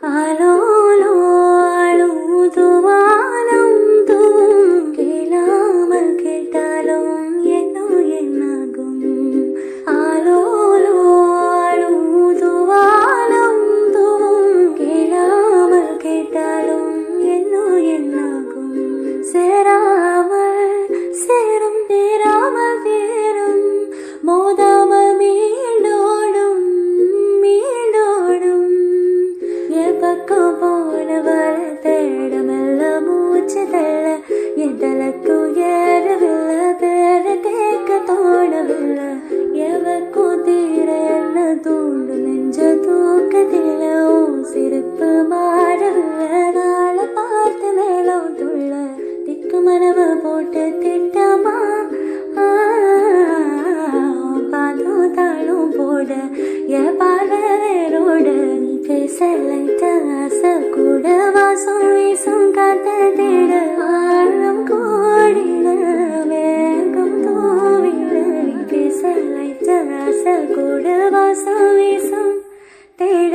ஆலோலோ அழுதுவானம் தூம் கேளாமல் கேட்டாலும் என்னோ என்னாகும். ஆலோலோ அழுதுவானம் தூம் கேளாமல் கேட்டாலும் என்னோ என்னாகும். சேராமல் சேரும் தேராமல் வேறும் மோதாமல் மீண்டோடும் மீண்டோடும் பக்கம் போனவள தேட மெல்ல மூச்சு தள்ள என் தலைக்கு ஏறவில்லை பேர கேட்க தோணவில்லை எவக்கும் தீர என்ன தூண்டு நெஞ்ச தூக்கத்தில சிரிப்பு மாறவில்லை நாளை பார்த்து மேலும் துள்ள திக்கு மனவ போட்டு திட்டமா பாதும் தாளும் போட என் பார்வையோட பேசலைத்த ஆசை கூட வாசம் வீசும் காத்த தேட ஆழம் கோடிட வேகம் தோவிட பேசலைத்த ஆசை கூட வாசம் வீசும் தேட